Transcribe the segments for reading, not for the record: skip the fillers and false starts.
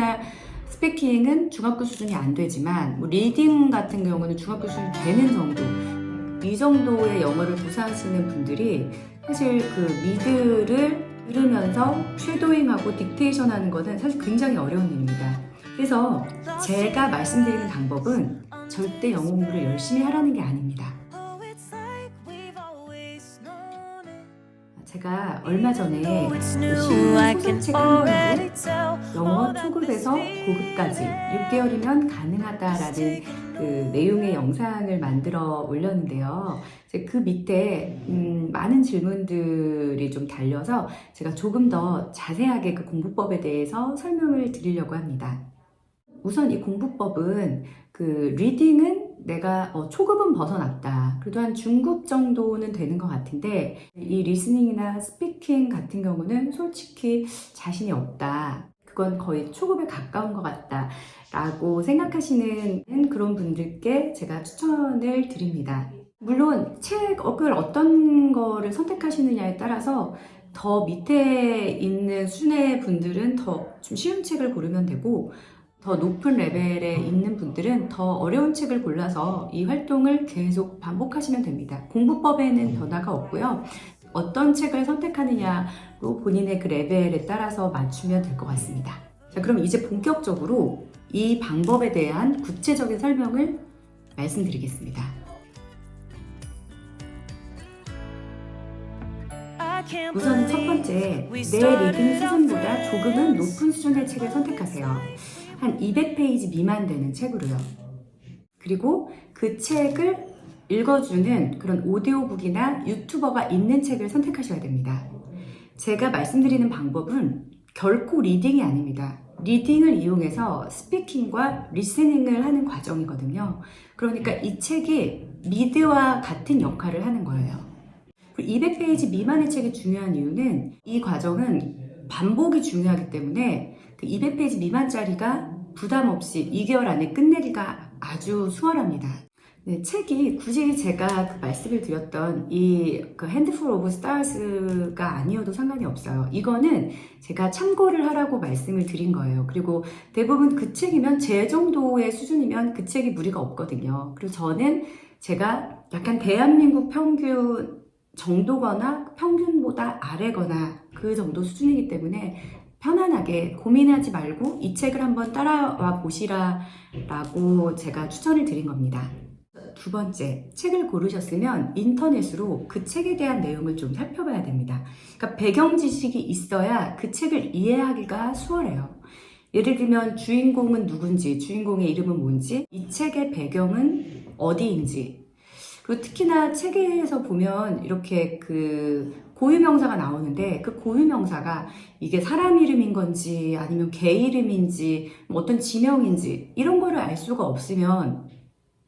리스닝이나 스피킹은 중학교 수준이 안 되지만 뭐 리딩 같은 경우는 중학교 수준이 되는 정도, 이 정도의 영어를 구사하시는 분들이 사실 그 미드를 들으면서 쉐도잉하고 딕테이션 하는 것은 사실 굉장히 어려운 일입니다. 그래서 제가 말씀드리는 방법은 절대 영어 공부를 열심히 하라는 게 아닙니다. 제가 얼마 전에 소설책 한 권으로 영어 초급에서 고급까지 6개월이면 가능하다라는 그 내용의 영상을 만들어 올렸는데요. 그 밑에 많은 질문들이 좀 달려서 제가 조금 더 자세하게 그 공부법에 대해서 설명을 드리려고 합니다. 우선 이 공부법은 그 리딩은 내가 초급은 벗어났다. 그래도 한 중급 정도는 되는 것 같은데 이 리스닝이나 스피킹 같은 경우는 솔직히 자신이 없다. 그건 거의 초급에 가까운 것 같다. 라고 생각하시는 그런 분들께 제가 추천을 드립니다. 물론 책을 어떤 거를 선택하시느냐에 따라서 더 밑에 있는 수준의 분들은 더 좀 쉬운 책을 고르면 되고 더 높은 레벨에 있는 분들은 더 어려운 책을 골라서 이 활동을 계속 반복하시면 됩니다. 공부법에는 변화가 없고요. 어떤 책을 선택하느냐로 본인의 그 레벨에 따라서 맞추면 될 것 같습니다. 자, 그럼 이제 본격적으로 이 방법에 대한 구체적인 설명을 말씀드리겠습니다. 우선 첫 번째, 내 리딩 수준보다 조금은 높은 수준의 책을 선택하세요. 한 200페이지 미만 되는 책으로요. 그리고 그 책을 읽어주는 그런 오디오북이나 유튜버가 있는 책을 선택하셔야 됩니다. 제가 말씀드리는 방법은 결코 리딩이 아닙니다. 리딩을 이용해서 스피킹과 리스닝을 하는 과정이거든요. 그러니까 이 책이 미드와 같은 역할을 하는 거예요. 200페이지 미만의 책이 중요한 이유는 이 과정은 반복이 중요하기 때문에 그 200페이지 미만짜리가 부담 없이 2개월 안에 끝내기가 아주 수월합니다. 네, 책이 굳이 제가 그 말씀을 드렸던 이 그 핸드풀 오브 스타즈가 아니어도 상관이 없어요. 이거는 제가 참고를 하라고 말씀을 드린 거예요. 그리고 대부분 그 책이면 제 정도의 수준이면 그 책이 무리가 없거든요. 그리고 저는 제가 약간 대한민국 평균 정도거나 평균보다 아래거나 그 정도 수준이기 때문에 편안하게 고민하지 말고 이 책을 한번 따라와 보시라고 제가 추천을 드린 겁니다. 두 번째, 책을 고르셨으면 인터넷으로 그 책에 대한 내용을 좀 살펴봐야 됩니다. 그러니까 배경 지식이 있어야 그 책을 이해하기가 수월해요. 예를 들면 주인공은 누군지, 주인공의 이름은 뭔지, 이 책의 배경은 어디인지, 그리고 특히나 책에서 보면 이렇게 그 고유명사가 나오는데 그 고유명사가 이게 사람 이름인 건지 아니면 개 이름인지 어떤 지명인지 이런 거를 알 수가 없으면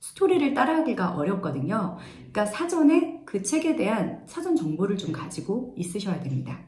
스토리를 따라하기가 어렵거든요. 그러니까 사전에 그 책에 대한 사전 정보를 좀 가지고 있으셔야 됩니다.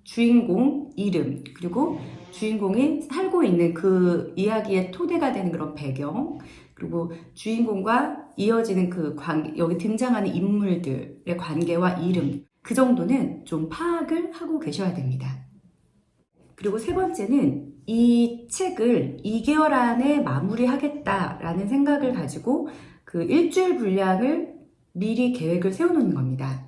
주인공 이름, 그리고 주인공이 살고 있는 그 이야기의 토대가 되는 그런 배경, 그리고 주인공과 이어지는 그 여기 등장하는 인물들의 관계와 이름, 그 정도는 좀 파악을 하고 계셔야 됩니다. 그리고 세 번째는 이 책을 2개월 안에 마무리하겠다라는 생각을 가지고 그 일주일 분량을 미리 계획을 세워놓는 겁니다.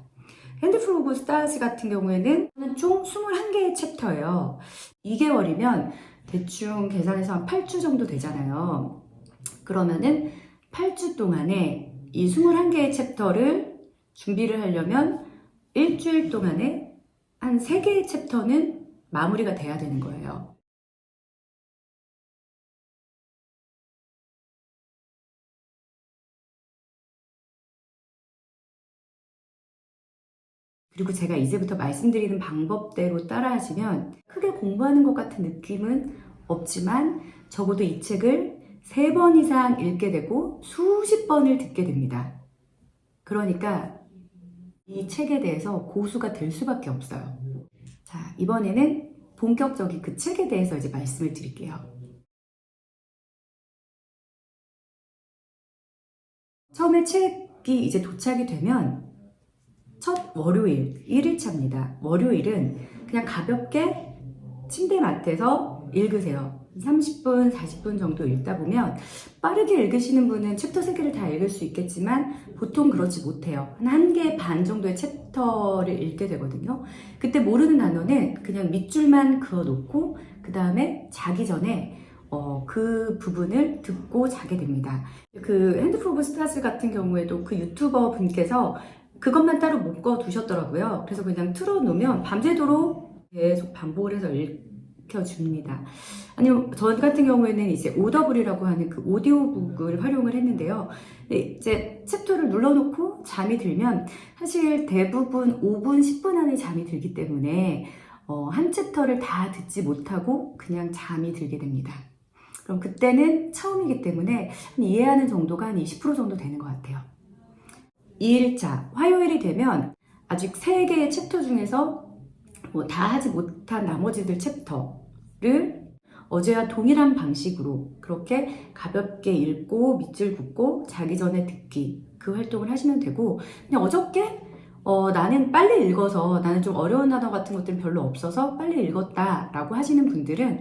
핸드풀 오브 스타즈 같은 경우에는 총 21개의 챕터예요. 2개월이면 대충 계산해서 한 8주 정도 되잖아요. 그러면은 8주 동안에 이 21개의 챕터를 준비를 하려면 일주일 동안에 한 3개의 챕터는 마무리가 돼야 되는 거예요. 그리고 제가 이제부터 말씀드리는 방법대로 따라 하시면 크게 공부하는 것 같은 느낌은 없지만 적어도 이 책을 3번 이상 읽게 되고 수십 번을 듣게 됩니다. 그러니까 이 책에 대해서 고수가 될 수밖에 없어요. 자, 이번에는 본격적인 그 책에 대해서 이제 말씀을 드릴게요. 처음에 책이 이제 도착이 되면 첫 월요일 1일차입니다. 월요일은 그냥 가볍게 침대 맡에서 읽으세요. 30분, 40분 정도 읽다 보면 빠르게 읽으시는 분은 챕터 3개를 다 읽을 수 있겠지만 보통 그렇지 못해요. 한 개 반 정도의 챕터를 읽게 되거든요. 그때 모르는 단어는 그냥 밑줄만 그어놓고 그 다음에 자기 전에 그 부분을 듣고 자게 됩니다. 그 핸드폰 오브 스타즈 같은 경우에도 그 유튜버 분께서 그것만 따로 묶어 두셨더라고요. 그래서 그냥 틀어놓으면 밤새도록 계속 반복을 해서 읽혀줍니다. 아니면 저 같은 경우에는 이제 오더블이라고 하는 그 오디오북을 활용을 했는데요. 이제 챕터를 눌러놓고 잠이 들면 사실 대부분 5분, 10분 안에 잠이 들기 때문에 한 챕터를 다 듣지 못하고 그냥 잠이 들게 됩니다. 그럼 그때는 처음이기 때문에 이해하는 정도가 한 20% 정도 되는 것 같아요. 2일차, 화요일이 되면 아직 3개의 챕터 중에서 다 하지 못한 나머지들 챕터를 어제와 동일한 방식으로 그렇게 가볍게 읽고 밑줄 긋고 자기 전에 듣기 그 활동을 하시면 되고, 그냥 어저께 나는 빨리 읽어서 나는 좀 어려운 단어 같은 것들은 별로 없어서 빨리 읽었다 라고 하시는 분들은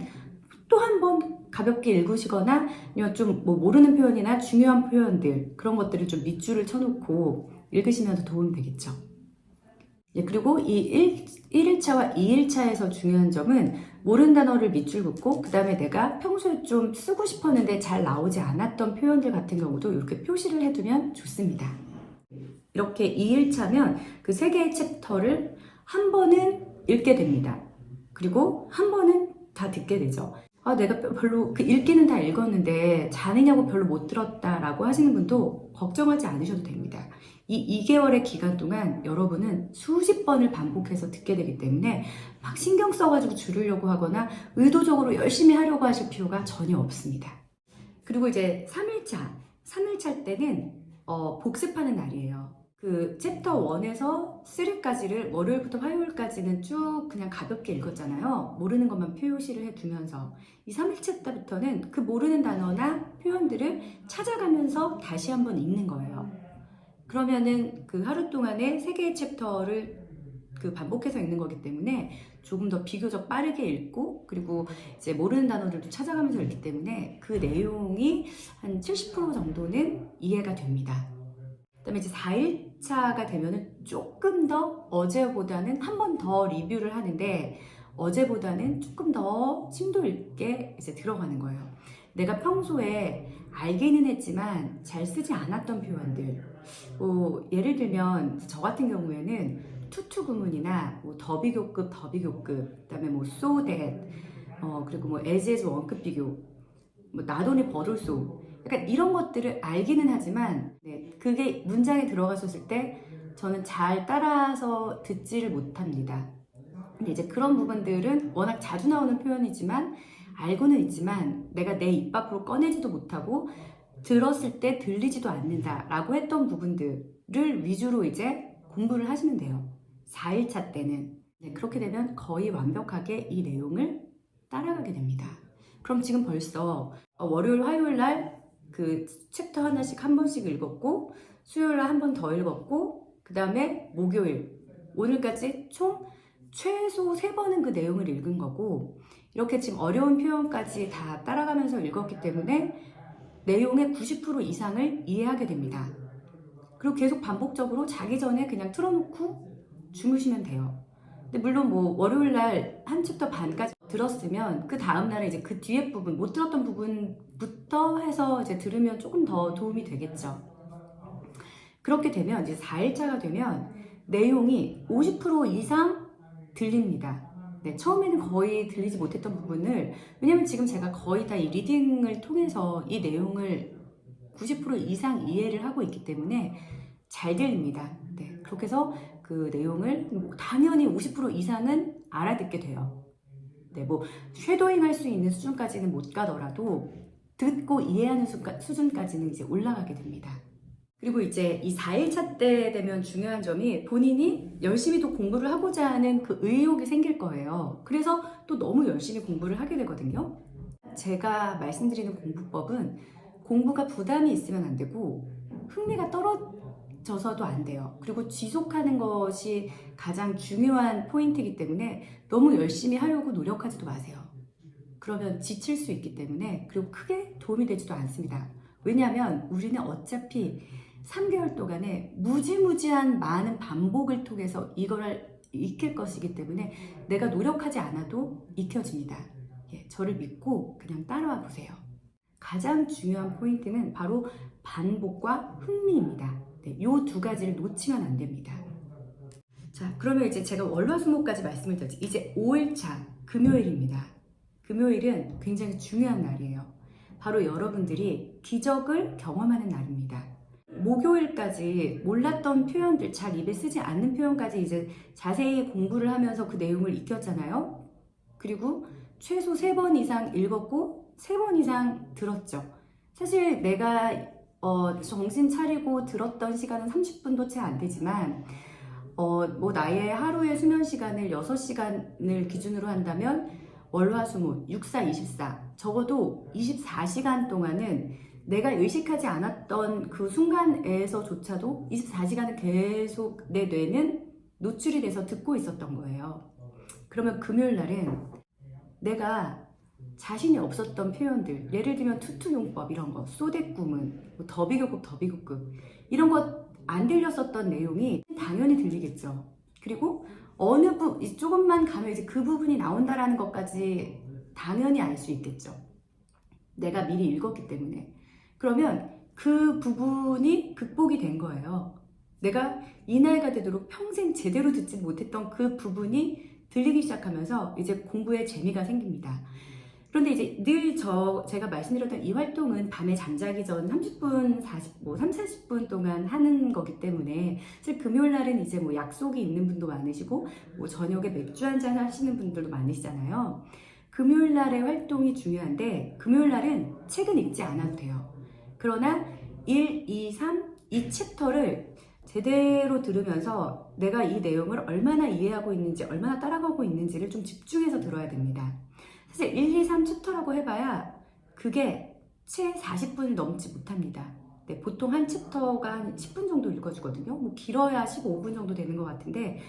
또 한 번 가볍게 읽으시거나 아니면 좀 모르는 표현이나 중요한 표현들 그런 것들을 좀 밑줄을 쳐놓고 읽으시면 더 도움이 되겠죠. 그리고 이 1일차와 2일차에서 중요한 점은 모르는 단어를 밑줄 긋고 그 다음에 내가 평소에 좀 쓰고 싶었는데 잘 나오지 않았던 표현들 같은 경우도 이렇게 표시를 해두면 좋습니다. 이렇게 2일차면 그 3개의 챕터를 한 번은 읽게 됩니다. 그리고 한 번은 다 듣게 되죠. 내가 별로 그 읽기는 다 읽었는데 자느냐고 별로 못 들었다라고 하시는 분도 걱정하지 않으셔도 됩니다. 이 2개월의 기간 동안 여러분은 수십 번을 반복해서 듣게 되기 때문에 막 신경 써가지고 줄이려고 하거나 의도적으로 열심히 하려고 하실 필요가 전혀 없습니다. 그리고 이제 3일차 때는 복습하는 날이에요. 그 챕터 1에서 3까지를 월요일부터 화요일까지는 쭉 그냥 가볍게 읽었잖아요. 모르는 것만 표시를 해두면서 이 3일차 때부터는 그 모르는 단어나 표현들을 찾아가면서 다시 한번 읽는 거예요. 그러면은 그 하루 동안에 3개의 챕터를 그 반복해서 읽는 거기 때문에 조금 더 비교적 빠르게 읽고 그리고 이제 모르는 단어들도 찾아가면서 읽기 때문에 그 내용이 한 70% 정도는 이해가 됩니다. 그다음에 이제 4일차가 되면은 조금 더 어제보다는 한 번 더 리뷰를 하는데 어제보다는 조금 더 심도 있게 이제 들어가는 거예요. 내가 평소에 알기는 했지만 잘 쓰지 않았던 표현들, 예를 들면 저 같은 경우에는 투투 구문이나 더비교급, 그다음에 so that, 그리고 as 원급 비교, 나돈이 버들소, 약간 이런 것들을 알기는 하지만 그게 문장에 들어갔었을 때 저는 잘 따라서 듣지를 못합니다. 근데 이제 그런 부분들은 워낙 자주 나오는 표현이지만 알고는 있지만 내가 내 입 밖으로 꺼내지도 못하고 들었을 때 들리지도 않는다라고 했던 부분들을 위주로 이제 공부를 하시면 돼요. 4일차 때는. 그렇게 되면 거의 완벽하게 이 내용을 따라가게 됩니다. 그럼 지금 벌써 월요일, 화요일 날 그 챕터 하나씩 한 번씩 읽었고 수요일 날 한 번 더 읽었고 그 다음에 목요일, 오늘까지 총 최소 3번은 그 내용을 읽은 거고 이렇게 지금 어려운 표현까지 다 따라가면서 읽었기 때문에 내용의 90% 이상을 이해하게 됩니다. 그리고 계속 반복적으로 자기 전에 그냥 틀어놓고 주무시면 돼요. 근데 물론 월요일 날 한 챕터 반까지 들었으면 그 다음 날에 이제 그 뒤에 부분, 못 들었던 부분부터 해서 이제 들으면 조금 더 도움이 되겠죠. 그렇게 되면 이제 4일차가 되면 내용이 50% 이상 들립니다. 처음에는 거의 들리지 못했던 부분을, 왜냐면 지금 제가 거의 다 이 리딩을 통해서 이 내용을 90% 이상 이해를 하고 있기 때문에 잘 들립니다. 그렇게 해서 그 내용을 당연히 50% 이상은 알아듣게 돼요. 쉐도잉 할 수 있는 수준까지는 못 가더라도 듣고 이해하는 수준까지는 이제 올라가게 됩니다. 그리고 이제 이 4일차 때 되면 중요한 점이 본인이 열심히 또 공부를 하고자 하는 그 의욕이 생길 거예요. 그래서 또 너무 열심히 공부를 하게 되거든요. 제가 말씀드리는 공부법은 공부가 부담이 있으면 안 되고 흥미가 떨어져서도 안 돼요. 그리고 지속하는 것이 가장 중요한 포인트이기 때문에 너무 열심히 하려고 노력하지도 마세요. 그러면 지칠 수 있기 때문에, 그리고 크게 도움이 되지도 않습니다. 왜냐하면 우리는 어차피 3개월 동안에 무지무지한 많은 반복을 통해서 이거를 익힐 것이기 때문에 내가 노력하지 않아도 익혀집니다. 예, 저를 믿고 그냥 따라와 보세요. 가장 중요한 포인트는 바로 반복과 흥미입니다. 네, 이 두 가지를 놓치면 안 됩니다. 자, 그러면 이제 제가 월화수목까지 말씀을 드렸죠. 이제 5일차 금요일입니다. 금요일은 굉장히 중요한 날이에요. 바로 여러분들이 기적을 경험하는 날입니다. 목요일까지 몰랐던 표현들, 잘 입에 쓰지 않는 표현까지 이제 자세히 공부를 하면서 그 내용을 익혔잖아요. 그리고 최소 3번 이상 읽었고 3번 이상 들었죠. 사실 내가 정신 차리고 들었던 시간은 30분도 채 안 되지만 뭐 나의 하루의 수면 시간을 6시간을 기준으로 한다면 월화수목 6, 4, 24 적어도 24시간 동안은 내가 의식하지 않았던 그 순간에서조차도 24시간은 계속 내 뇌는 노출이 돼서 듣고 있었던 거예요. 그러면 금요일 날은 내가 자신이 없었던 표현들, 예를 들면 투투용법 이런 거, 쏘대꾸문, 뭐 더비교급 이런 거 안 들렸었던 내용이 당연히 들리겠죠. 그리고 어느 조금만 가면 이제 그 부분이 나온다라는 것까지 당연히 알 수 있겠죠. 내가 미리 읽었기 때문에. 그러면 그 부분이 극복이 된 거예요. 내가 이 나이가 되도록 평생 제대로 듣지 못했던 그 부분이 들리기 시작하면서 이제 공부에 재미가 생깁니다. 그런데 이제 늘 제가 말씀드렸던 이 활동은 밤에 잠자기 전 30분, 40분 동안 하는 거기 때문에 사실 금요일 날은 이제 뭐 약속이 있는 분도 많으시고 뭐 저녁에 맥주 한잔 하시는 분들도 많으시잖아요. 금요일 날의 활동이 중요한데 금요일 날은 책은 읽지 않아도 돼요. 그러나 1, 2, 3, 이 챕터를 제대로 들으면서 내가 이 내용을 얼마나 이해하고 있는지, 얼마나 따라가고 있는지를 좀 집중해서 들어야 됩니다. 사실 1, 2, 3 챕터라고 해봐야 그게 채 40분을 넘지 못합니다. 네, 보통 한 챕터가 한 10분 정도 읽어주거든요. 뭐 길어야 15분 정도 되는 것 같은데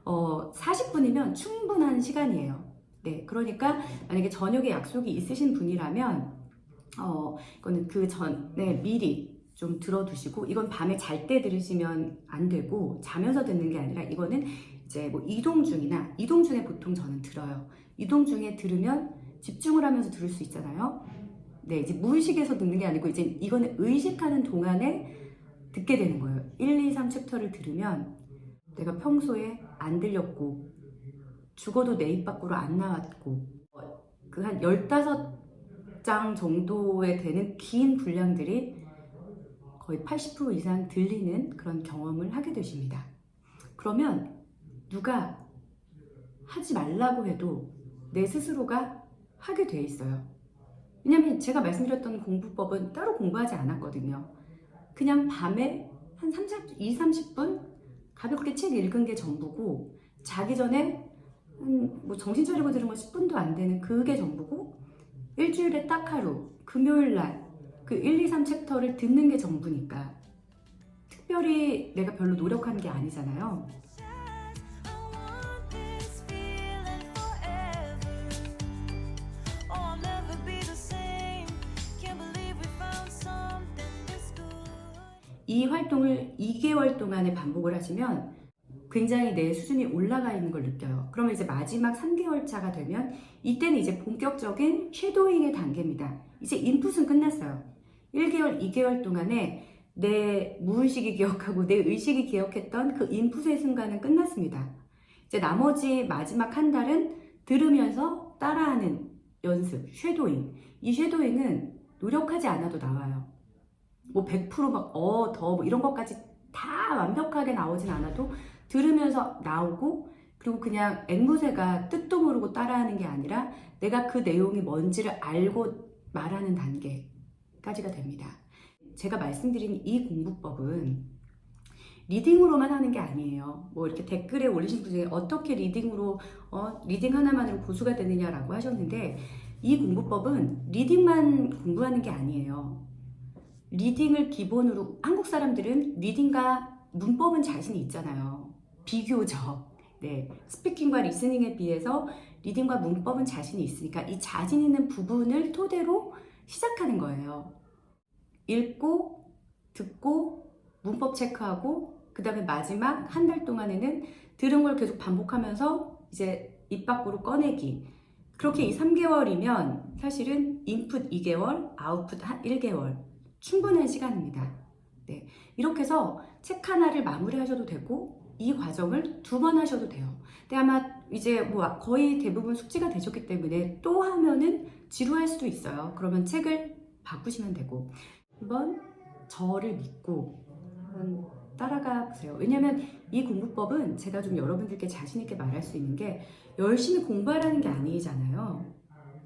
40분이면 충분한 시간이에요. 네, 그러니까 만약에 저녁에 약속이 있으신 분이라면 이거는 그 전에 미리 좀 들어두시고, 이건 밤에 잘 때 들으시면 안 되고 자면서 듣는 게 아니라 이거는 이제 뭐 이동 중에 보통 저는 들어요. 이동 중에 들으면 집중을 하면서 들을 수 있잖아요. 네, 이제 무의식에서 듣는 게 아니고 이제 이거는 의식하는 동안에 듣게 되는 거예요. 1, 2, 3 챕터를 들으면 내가 평소에 안 들렸고 죽어도 내 입 밖으로 안 나왔고 그 한 15장 정도에 되는 긴 분량들이 거의 80% 이상 들리는 그런 경험을 하게 되십니다. 그러면 누가 하지 말라고 해도 내 스스로가 하게 돼 있어요. 왜냐면 제가 말씀드렸던 공부법은 따로 공부하지 않았거든요. 그냥 밤에 한 2, 30분 가볍게 책 읽은 게 전부고, 자기 전에 뭐 정신 차리고 들은 건 10분도 안 되는 그게 전부고, 일주일에 딱 하루 금요일 날 그 1, 2, 3 챕터를 듣는 게 전부니까 특별히 내가 별로 노력한 게 아니잖아요. 이 활동을 2개월 동안에 반복을 하시면 굉장히 내 수준이 올라가 있는 걸 느껴요. 그러면 이제 마지막 3개월 차가 되면 이때는 이제 본격적인 쉐도잉의 단계입니다. 이제 인풋은 끝났어요. 1개월, 2개월 동안에 내 무의식이 기억하고 내 의식이 기억했던 그 인풋의 순간은 끝났습니다. 이제 나머지 마지막 한 달은 들으면서 따라하는 연습, 쉐도잉. 이 쉐도잉은 노력하지 않아도 나와요. 뭐 100% 더 이런 것까지 다 완벽하게 나오진 않아도 들으면서 나오고, 그리고 그냥 앵무새가 뜻도 모르고 따라하는 게 아니라 내가 그 내용이 뭔지를 알고 말하는 단계까지가 됩니다. 제가 말씀드린 이 공부법은 리딩으로만 하는 게 아니에요. 뭐 이렇게 댓글에 올리신 분 중에 어떻게 리딩으로 리딩 하나만으로 고수가 되느냐라고 하셨는데, 이 공부법은 리딩만 공부하는 게 아니에요. 리딩을 기본으로, 한국 사람들은 리딩과 문법은 자신이 있잖아요. 비교적. 네, 스피킹과 리스닝에 비해서 리딩과 문법은 자신이 있으니까 이 자신 있는 부분을 토대로 시작하는 거예요. 읽고, 듣고, 문법 체크하고, 그 다음에 마지막 한 달 동안에는 들은 걸 계속 반복하면서 이제 입 밖으로 꺼내기. 그렇게 이 3개월이면 사실은 인풋 2개월, 아웃풋 1개월. 충분한 시간입니다. 네. 이렇게 해서 책 하나를 마무리하셔도 되고, 이 과정을 2번 하셔도 돼요. 근데 아마 이제 뭐 거의 대부분 숙지가 되셨기 때문에 또 하면은 지루할 수도 있어요. 그러면 책을 바꾸시면 되고, 한번 저를 믿고 한번 따라가 보세요. 왜냐면 이 공부법은 제가 좀 여러분들께 자신 있게 말할 수 있는 게 열심히 공부하라는 게 아니잖아요.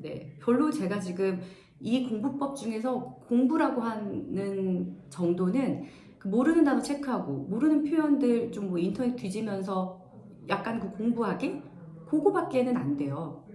네, 별로 제가 지금 이 공부법 중에서 공부라고 하는 정도는 그 모르는 단어 체크하고 모르는 표현들 좀 뭐 인터넷 뒤지면서 약간 그 공부하기? 그거밖에는 안 돼요.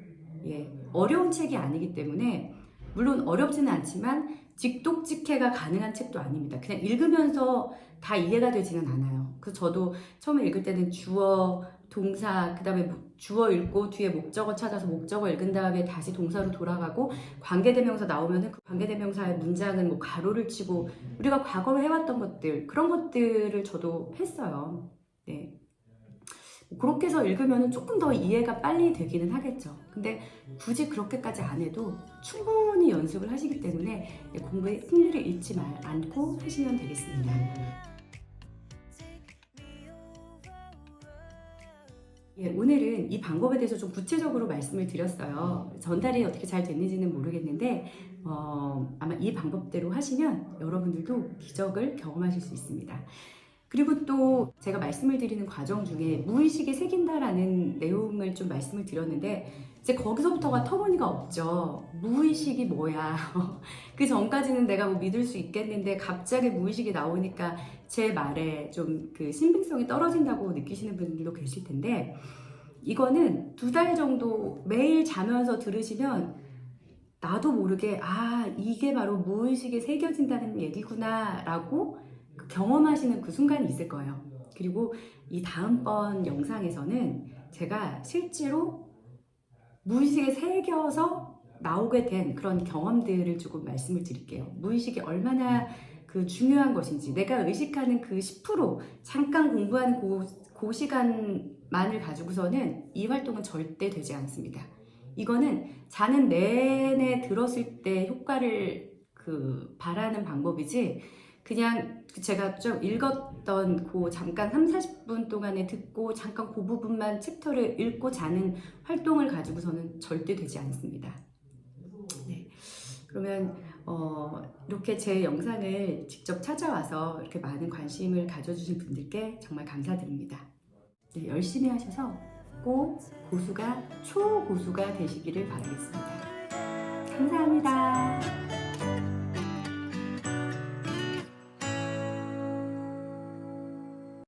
예, 어려운 책이 아니기 때문에 물론 어렵지는 않지만 직독직해가 가능한 책도 아닙니다. 그냥 읽으면서 다 이해가 되지는 않아요. 그래서 저도 처음에 읽을 때는 주어, 동사, 그 다음에 주어 읽고 뒤에 목적어 찾아서 목적어 읽은 다음에 다시 동사로 돌아가고 관계대명사 나오면은 그 관계대명사의 문장은 뭐 가로를 치고 우리가 과거에 해왔던 것들, 그런 것들을 저도 했어요. 네. 그렇게 해서 읽으면 조금 더 이해가 빨리 되기는 하겠죠. 근데 굳이 그렇게까지 안 해도 충분히 연습을 하시기 때문에 공부에 흥미를 잃지 않고 하시면 되겠습니다. 예, 오늘은 이 방법에 대해서 좀 구체적으로 말씀을 드렸어요. 전달이 어떻게 잘 됐는지는 모르겠는데 아마 이 방법대로 하시면 여러분들도 기적을 경험하실 수 있습니다. 그리고 또 제가 말씀을 드리는 과정 중에 무의식에 새긴다라는 내용을 좀 말씀을 드렸는데 이제 거기서부터가 터무니가 없죠. 무의식이 뭐야. 그 전까지는 내가 뭐 믿을 수 있겠는데 갑자기 무의식이 나오니까 제 말에 좀 그 신빙성이 떨어진다고 느끼시는 분들도 계실 텐데 이거는 2달 정도 매일 자면서 들으시면 나도 모르게 아 이게 바로 무의식에 새겨진다는 얘기구나 라고 경험하시는 그 순간이 있을 거예요. 그리고 이 다음번 영상에서는 제가 실제로 무의식에 새겨서 나오게 된 그런 경험들을 조금 말씀을 드릴게요. 무의식이 얼마나 그 중요한 것인지 내가 의식하는 그 10% 잠깐 공부하는 그 시간만을 가지고서는 이 활동은 절대 되지 않습니다. 이거는 자는 내내 들었을 때 효과를 그 바라는 방법이지 그냥 제가 좀 읽었던 그 잠깐 30-40분 동안에 듣고 잠깐 그 부분만 챕터를 읽고 자는 활동을 가지고서는 절대 되지 않습니다. 네. 그러면 이렇게 제 영상을 직접 찾아와서 이렇게 많은 관심을 가져주신 분들께 정말 감사드립니다. 네, 열심히 하셔서 꼭 고수가 초고수가 되시기를 바라겠습니다. 감사합니다.